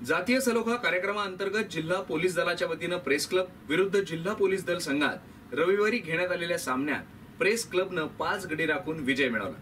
जातीय सलोखा कार्यक्रमाअंतर्गत जिल्हा पोलीस दलाच्या वतीनं प्रेस क्लब विरुद्ध जिल्हा पोलीस दल संघात रविवारी घेण्यात आलेल्या सामन्यात प्रेस क्लबनं 5 गडी राखून विजय मिळवला।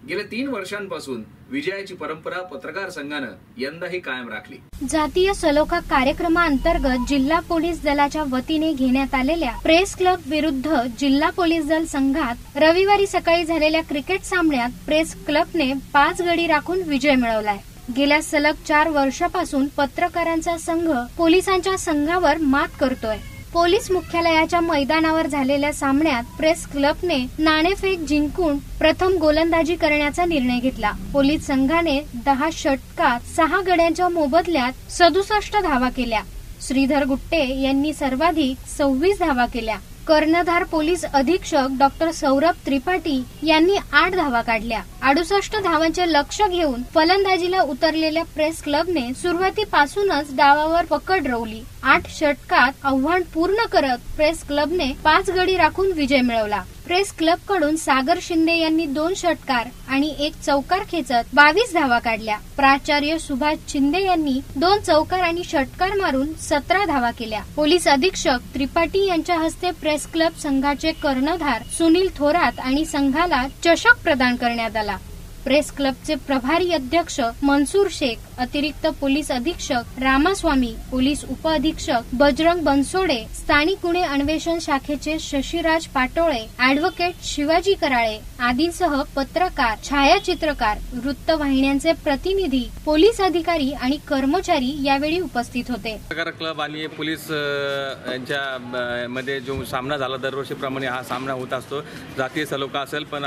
गेल्या 3 वर्षांपासून विजयाची परंपरा पत्रकार संघानं यंदाही कायम राखली। जातीय सलोखा कार्यक्रमाअंतर्गत जिल्हा पोलीस दलाच्या वतीने घेण्यात आलेल्या प्रेस क्लब विरुद्ध जिल्हा पोलीस दल संघात रविवारी सकाळी झालेल्या क्रिकेट सामन्यात प्रेस क्लबने 5 गडी राखून विजय मिळवलाय। गेल्या सलग 4 वर्षापासून पत्रकारांचा संघ पोलिसांच्या संघावर मात करतोय। पोलीस मुख्यालयाच्या मैदानावर झालेल्या सामन्यात प्रेस क्लबने नाणेफेक जिंकून प्रथम गोलंदाजी करण्याचा निर्णय घेतला। पोलीस संघाने 10 षटकात 6 गड्यांच्या मोबदल्यात 67 धावा केल्या। श्रीधर गुट्टे यांनी सर्वाधिक 26 धावा केल्या। कर्णधार पोलीस अधीक्षक डॉक्टर सौरभ त्रिपाठी यांनी 8 धावा काढल्या। 68 धावांचे लक्ष्य घेऊन फलंदाजीला उतरलेल्या प्रेस क्लबने सुरुवातीपासूनच डावावर पकड रोवली। 8 षटकात आव्हान पूर्ण करत प्रेस क्लबने 5 गडी राखून विजय मिळवला। प्रेस क्लब कडून सागर शिंदे यांनी 2 षटकार आणि 1 चौकार खेचत 22 धावा काढल्या। प्राचार्य सुभाष शिंदे यांनी 2 चौकार आणि षटकार मारून 17 धावा केल्या। पोलीस अधीक्षक त्रिपाठी यांच्या हस्ते प्रेस क्लब संघाचे कर्णधार सुनील थोरात आणि संघाला चषक प्रदान करण्यात आला। प्रेस क्लबचे प्रभारी अध्यक्ष मनसूर शेख, अतिरिक्त पोलीस अधीक्षक रामास्वामी, पोलीस उपअधीक्षक बजरंग बनसोडे, स्थानिक गुन्हे अन्वेषण शाखेचे शशिराज पाटोळे, ऍडव्होकेट शिवाजी कराळे आदींसह पत्रकार, छायाचित्रकार, वृत्तवाहिन्यांचे प्रतिनिधी, पोलीस अधिकारी आणि कर्मचारी यावेळी उपस्थित होते। पत्रकार क्लब आणि पोलीस यांच्या मध्ये जो सामना झाला दरवर्षीप्रमाणे हा सामना होत असतो। जातीय सलोखा असेल पण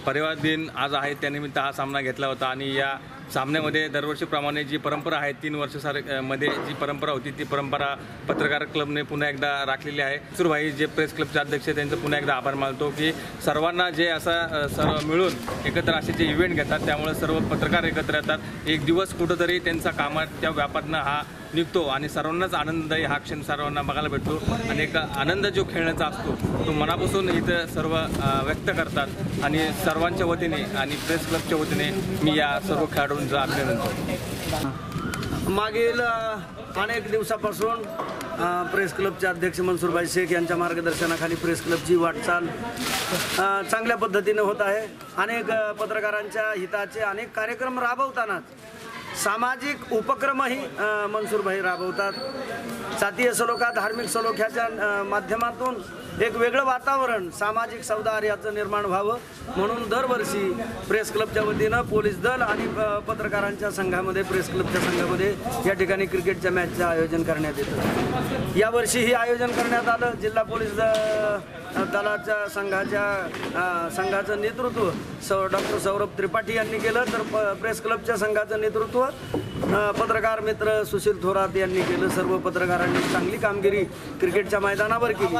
परिवार दिन आज आहे त्यानिमित्त हा सामना घेतला होता आणि या सामन्यामध्ये दरवर्षीप्रमाणे जी परंपरा आहे 3 वर्षामध्ये जी परंपरा होती ती परंपरा पत्रकार क्लबने पुन्हा एकदा राखलेली आहे। सुरभाई जे प्रेस क्लबचे अध्यक्ष त्यांचं पुन्हा एकदा आभार मानतो की सर्वांना जे असं सर्व मिळून एकत्र असे जे इव्हेंट घेतात त्यामुळे सर्व पत्रकार एकत्र येतात। एक दिवस कुठंतरी त्यांचा कामाच्या व्यापातनं हा निघतो आणि सर्वांनाच आनंददायी हा क्षण सर्वांना बघायला भेटतो आणि एक आनंद जो खेळण्याचा असतो तो मनापासून इथं सर्व व्यक्त करतात आणि सर्वांच्या वतीने आणि प्रेस क्लबच्या वतीने मी या सर्व खेळाडूंचं अभिनंदन करतो। मागील अनेक दिवसापासून प्रेस क्लबचे अध्यक्ष मनसूरभाई शेख यांच्या मार्गदर्शनाखाली प्रेस क्लबची वाटचाल चांगल्या पद्धतीने होत आहे। अनेक पत्रकारांच्या हिताचे अनेक कार्यक्रम राबवताना सामाजिक उपक्रमही मनसूरभाई राबवतात। जातीय सलोखा धार्मिक सलोख्याच्या माध्यमातून एक वेगळं वातावरण सामाजिक सौहार्दाचं निर्माण व्हावं म्हणून दरवर्षी प्रेस क्लबच्या वतीनं पोलीस दल आणि पत्रकारांच्या संघामध्ये प्रेस क्लबच्या संघामध्ये या ठिकाणी क्रिकेटच्या मॅचचं आयोजन करण्यात येतं। यावर्षीही आयोजन करण्यात आलं। जिल्हा पोलीस दलाच्या संघाचं नेतृत्व डॉक्टर सौरभ त्रिपाठी यांनी केलं तर प्रेस क्लबच्या संघाचं नेतृत्व पत्रकार मित्र सुशील थोरात यांनी केलं। सर्व पत्रकारांनी चांगली कामगिरी क्रिकेटच्या मैदानावर केली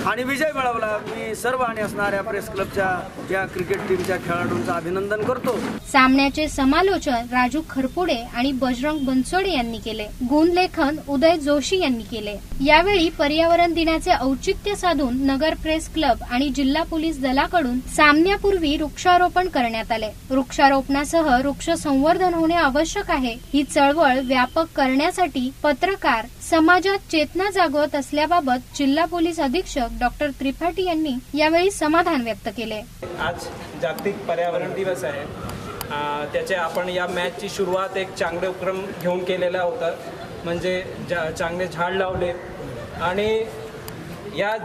आणि विजय मिळवला। मी सर्व आणि असणाऱ्या प्रेस क्लबच्या या क्रिकेट टीमच्या खेळाडूंचं अभिनंदन करतो। सामन्याचे समालोचन राजू खरपुडे आणि बजरंग बनसोडे यांनी केले। गुणलेखन उदय जोशी यांनी केले। यावेळी पर्यावरण दिनाचे औचित्य साधून नगर प्रेस क्लब आणि जिल्हा पोलीस दलाकडून सामन्यापूर्वी वृक्षारोपण करण्यात आले। वृक्षारोपणासह वृक्ष संवर्धन होणे आवश्यक आहे। ही चळवळ व्यापक करण्यासाठी पत्रकार समाजात चेतना जागवत असल्याबाबत जिल्हा पोलीस अधीक्षक डॉक्टर त्रिपाठी यांनी यावेळी समाधान व्यक्त केले। आज जागतिक पर्यावरण दिवस आहे। त्याचे आपण या मॅचची सुरुवात एक चांगले उपक्रम घेऊन केलेला होता म्हणजे चांगले झाड लावले आणि या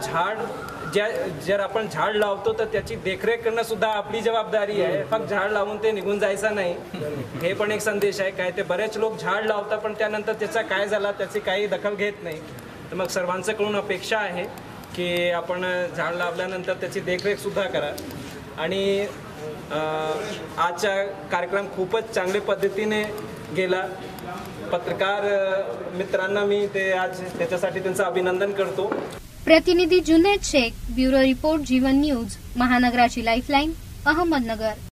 जर आपण झाड लावतो तर त्याची देखरेख करणं सुद्धा आपली जबाबदारी आहे। फक्त झाड लावून ते निघून जायचं नाही हे पण एक संदेश आहे। काय ते बरेच लोक झाड लावतात पण त्यानंतर त्याचा काय झाला त्याची काही दखल घेत नाही। तर मग सर्वांच्याकडून अपेक्षा आहे की आपण झाड लावल्यानंतर त्याची देखरेख सुद्धा करा आणि आजचा कार्यक्रम खूपच चांगल्या पद्धतीने गेला। पत्रकार मित्रांना मी ते आज त्याच्यासाठी त्यांचं अभिनंदन करतो। प्रतिनिधी जुनेद शेख, ब्युरो रिपोर्ट जीवन न्यूज, महानगराची लाईफलाईन, अहमदनगर।